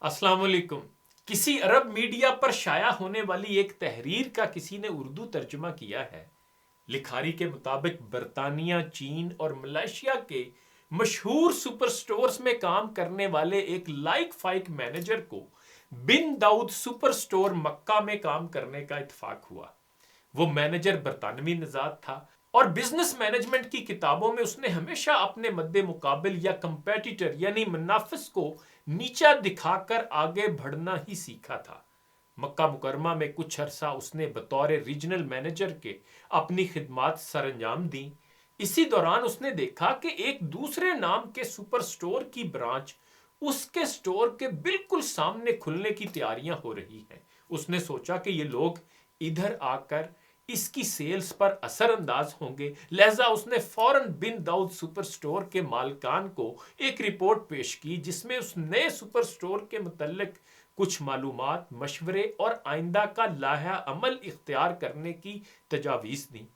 السلام علیکم۔ کسی عرب میڈیا پر شائع ہونے والی ایک تحریر کا کسی نے اردو ترجمہ کیا ہے۔ لکھاری کے مطابق برطانیہ، چین اور ملائیشیا کے مشہور سپر سٹورز میں کام کرنے والے ایک لائق فائق مینیجر کو بن داؤد سپر سٹور مکہ میں کام کرنے کا اتفاق ہوا۔ وہ مینیجر برطانوی نژاد تھا اور بزنس مینجمنٹ کی کتابوں میں اس نے ہمیشہ اپنے مد مقابل یا کمپیٹیٹر یعنی منافس کو نیچا دکھا کر آگے بڑھنا ہی سیکھا تھا۔ مکہ مکرمہ میں کچھ عرصہ اس نے بطور ریجنل مینیجر کے اپنی خدمات سر انجام دیں۔ اسی دوران اس نے دیکھا کہ ایک دوسرے نام کے سپر سٹور کی برانچ اس کے سٹور کے بالکل سامنے کھلنے کی تیاریاں ہو رہی ہیں۔ اس نے سوچا کہ یہ لوگ ادھر آ کر اس کی سیلز پر اثر انداز ہوں گے، لہذا اس نے فوراً بن داؤد سپر سٹور کے مالکان کو ایک رپورٹ پیش کی جس میں اس نئے سپر سٹور کے متعلق کچھ معلومات، مشورے اور آئندہ کا لائحہ عمل اختیار کرنے کی تجاویز دیں۔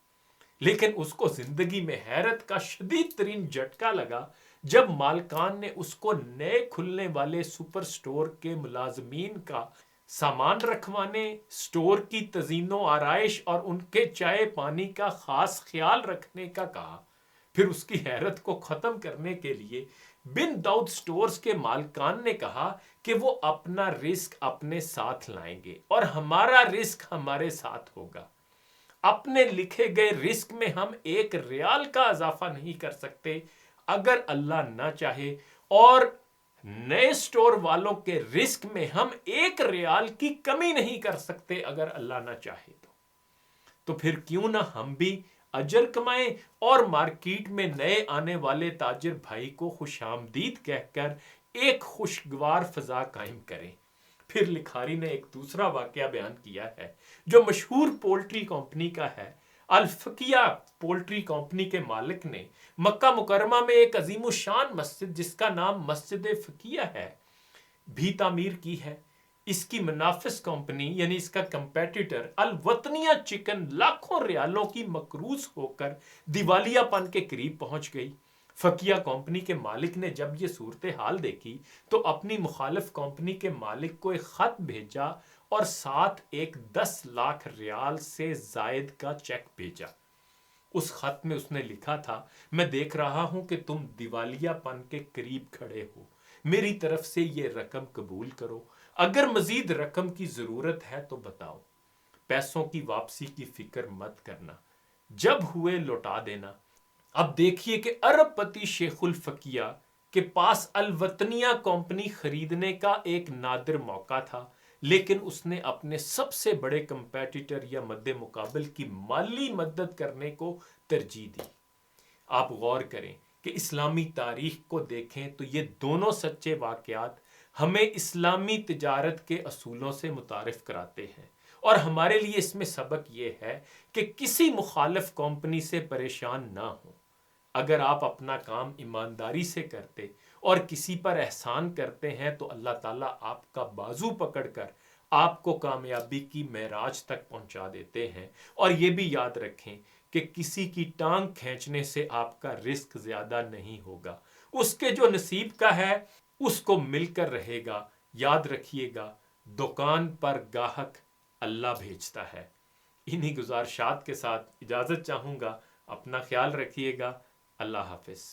لیکن اس کو زندگی میں حیرت کا شدید ترین جھٹکا لگا جب مالکان نے اس کو نئے کھلنے والے سپر سٹور کے ملازمین کا سامان رکھوانے، سٹور کی تزئین و آرائش اور ان کے چائے پانی کا خاص خیال رکھنے کا کہا۔ پھر اس کی حیرت کو ختم کرنے کے لیے بن داؤد سٹورز کے مالکان نے کہا کہ وہ اپنا رزق اپنے ساتھ لائیں گے اور ہمارا رزق ہمارے ساتھ ہوگا۔ اپنے لکھے گئے رزق میں ہم ایک ریال کا اضافہ نہیں کر سکتے اگر اللہ نہ چاہے، اور نئے سٹور والوں کے رزق میں ہم ایک ریال کی کمی نہیں کر سکتے اگر اللہ نہ چاہے تو پھر کیوں نہ ہم بھی اجر کمائیں اور مارکیٹ میں نئے آنے والے تاجر بھائی کو خوش آمدید کہہ کر ایک خوشگوار فضا قائم کریں۔ پھر لکھاری نے ایک دوسرا واقعہ بیان کیا ہے جو مشہور پولٹری کمپنی کا ہے۔ الفقیہ پولٹری کمپنی کے مالک نے مکہ مکرمہ میں ایک عظیم الشان مسجد جس کا نام مسجد فقیہ ہے بھی تعمیر کی ہے۔ اس کی منافس کمپنی یعنی اس کا کمپیٹیٹر الوطنیہ چکن لاکھوں ریالوں کی مقروض ہو کر دیوالیہ پن کے قریب پہنچ گئی۔ فقیہ کمپنی کے مالک نے جب یہ صورتحال دیکھی تو اپنی مخالف کمپنی کے مالک کو ایک خط بھیجا اور ساتھ ایک 10 لاکھ ریال سے زائد کا چیک بھیجا۔ اس خط میں اس نے لکھا تھا، میں دیکھ رہا ہوں کہ تم دیوالیہ پن کے قریب کھڑے ہو، میری طرف سے یہ رقم قبول کرو، اگر مزید رقم کی ضرورت ہے تو بتاؤ، پیسوں کی واپسی کی فکر مت کرنا، جب ہوئے لوٹا دینا۔ اب دیکھیے کہ ارب پتی شیخ الفقیہ کے پاس الوطنیہ کمپنی خریدنے کا ایک نادر موقع تھا، لیکن اس نے اپنے سب سے بڑے کمپیٹیٹر یا مد مقابل کی مالی مدد کرنے کو ترجیح دی۔ آپ غور کریں کہ اسلامی تاریخ کو دیکھیں تو یہ دونوں سچے واقعات ہمیں اسلامی تجارت کے اصولوں سے متعارف کراتے ہیں، اور ہمارے لیے اس میں سبق یہ ہے کہ کسی مخالف کمپنی سے پریشان نہ ہوں۔ اگر آپ اپنا کام ایمانداری سے کرتے اور کسی پر احسان کرتے ہیں تو اللہ تعالیٰ آپ کا بازو پکڑ کر آپ کو کامیابی کی معراج تک پہنچا دیتے ہیں۔ اور یہ بھی یاد رکھیں کہ کسی کی ٹانگ کھینچنے سے آپ کا رزق زیادہ نہیں ہوگا، اس کے جو نصیب کا ہے اس کو مل کر رہے گا۔ یاد رکھیے گا، دکان پر گاہک اللہ بھیجتا ہے۔ انہی گزارشات کے ساتھ اجازت چاہوں گا، اپنا خیال رکھیے گا، اللہ حافظ۔